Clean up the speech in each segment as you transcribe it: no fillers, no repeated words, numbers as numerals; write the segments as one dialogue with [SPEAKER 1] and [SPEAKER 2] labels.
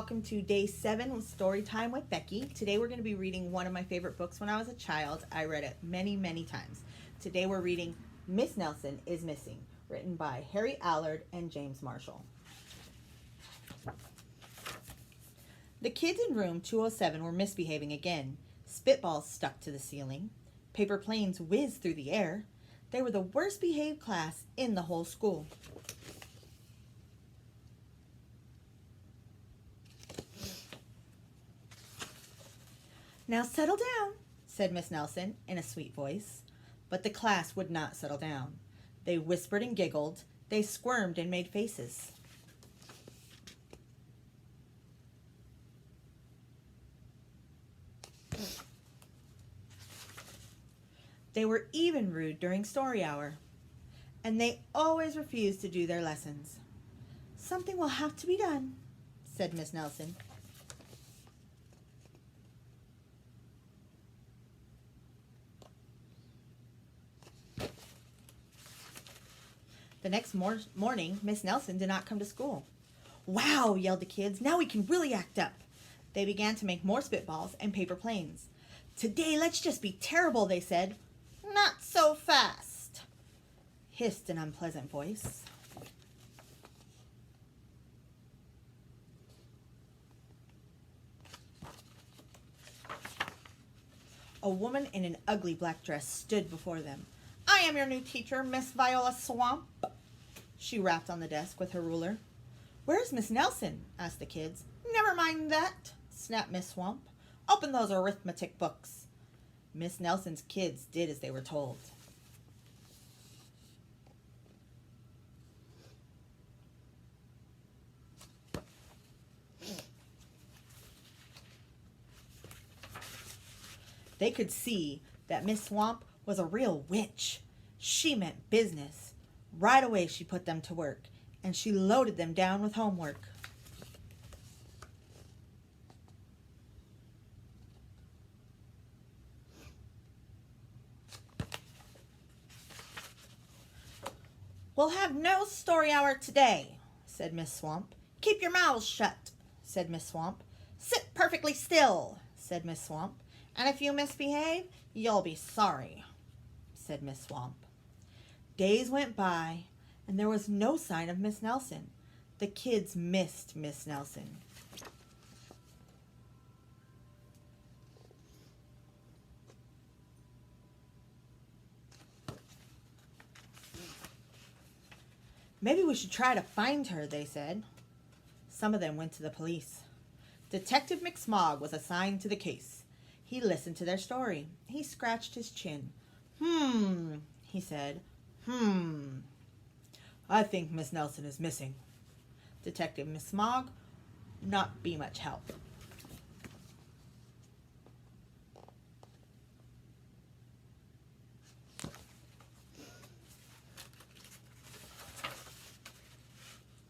[SPEAKER 1] welcome to day 7 of Story Time with Becky. Today we're going to be reading one of my favorite books when I was a child. I read it many, many times. Today we're reading Miss Nelson is Missing, written by Harry Allard and James Marshall. The kids in room 207 were misbehaving again. Spitballs stuck to the ceiling. Paper planes whizzed through the air. They were the worst behaved class in the whole school. "Now settle down," said Miss Nelson in a sweet voice. But the class would not settle down. They whispered and giggled. They squirmed and made faces. They were even rude during story hour. And they always refused to do their lessons. "Something will have to be done," said Miss Nelson. The next morning, Miss Nelson did not come to school. "Wow," yelled the kids, "now we can really act up." They began to make more spitballs and paper planes. "Today, let's just be terrible," they said. "Not so fast," hissed an unpleasant voice. A woman in an ugly black dress stood before them. "I am your new teacher, Miss Viola Swamp." She rapped on the desk with her ruler. "Where's Miss Nelson?" asked the kids. "Never mind that," snapped Miss Swamp. "Open those arithmetic books." Miss Nelson's kids did as they were told. They could see that Miss Swamp was a real witch. She meant business. Right away she put them to work, and she loaded them down with homework. "We'll have no story hour today," said Miss Swamp. "Keep your mouths shut," said Miss Swamp. "Sit perfectly still," said Miss Swamp. "And if you misbehave, you'll be sorry," said Miss Swamp. Days went by, and there was no sign of Miss Nelson. The kids missed Miss Nelson. "Maybe we should try to find her," they said. Some of them went to the police. Detective McSmog was assigned to the case. He listened to their story. He scratched his chin. He said. "I think Miss Nelson is missing." Detective McSmog not be much help.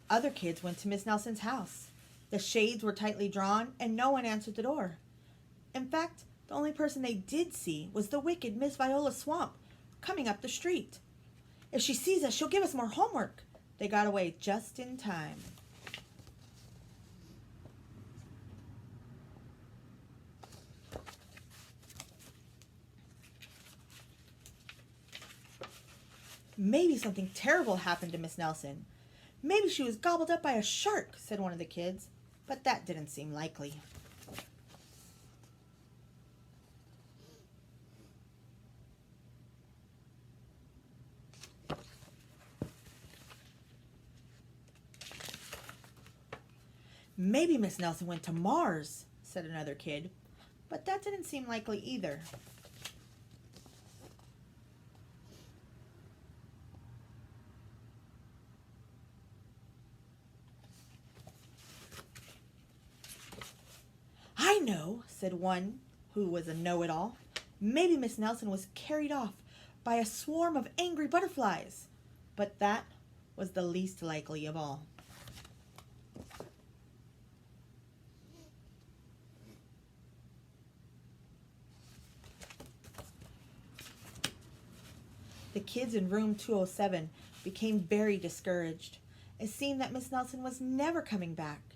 [SPEAKER 1] Other kids went to Miss Nelson's house. The shades were tightly drawn, and no one answered the door. In fact, the only person they did see was the wicked Miss Viola Swamp coming up the street. "If she sees us, she'll give us more homework." They got away just in time. "Maybe something terrible happened to Miss Nelson. Maybe she was gobbled up by a shark," said one of the kids, but that didn't seem likely. "Maybe Miss Nelson went to Mars," said another kid, but that didn't seem likely either. "I know," said one who was a know-it-all. "Maybe Miss Nelson was carried off by a swarm of angry butterflies." But that was the least likely of all. The kids in room 207 became very discouraged. It seemed that Miss Nelson was never coming back.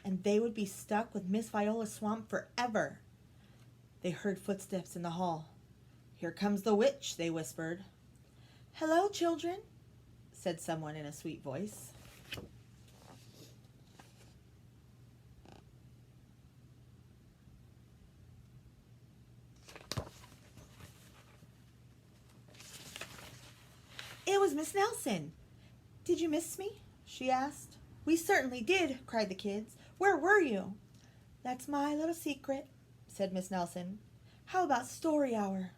[SPEAKER 1] and they would be stuck with Miss Viola Swamp forever. They heard footsteps in the hall. "Here comes the witch," they whispered. "Hello, children," said someone in a sweet voice. It was Miss Nelson. "Did you miss me?" she asked. "We certainly did," cried the kids. "Where were you?" "That's my little secret," said Miss Nelson. "How about story hour?"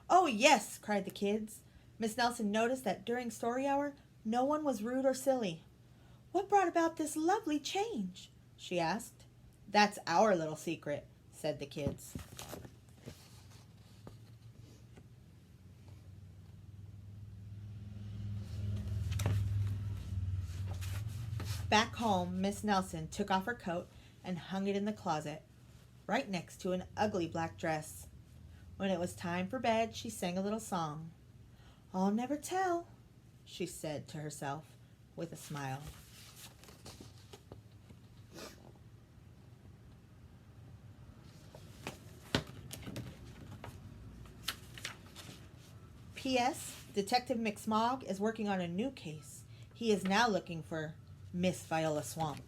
[SPEAKER 1] "Oh, yes," cried the kids. Miss Nelson noticed that during story hour, no one was rude or silly. "What brought about this lovely change?" she asked. "That's our little secret," said the kids. Back home, Miss Nelson took off her coat and hung it in the closet, right next to an ugly black dress. When it was time for bed, she sang a little song. "I'll never tell," she said to herself with a smile. P.S. Detective McSmog is working on a new case. He is now looking for Miss Viola Swamp.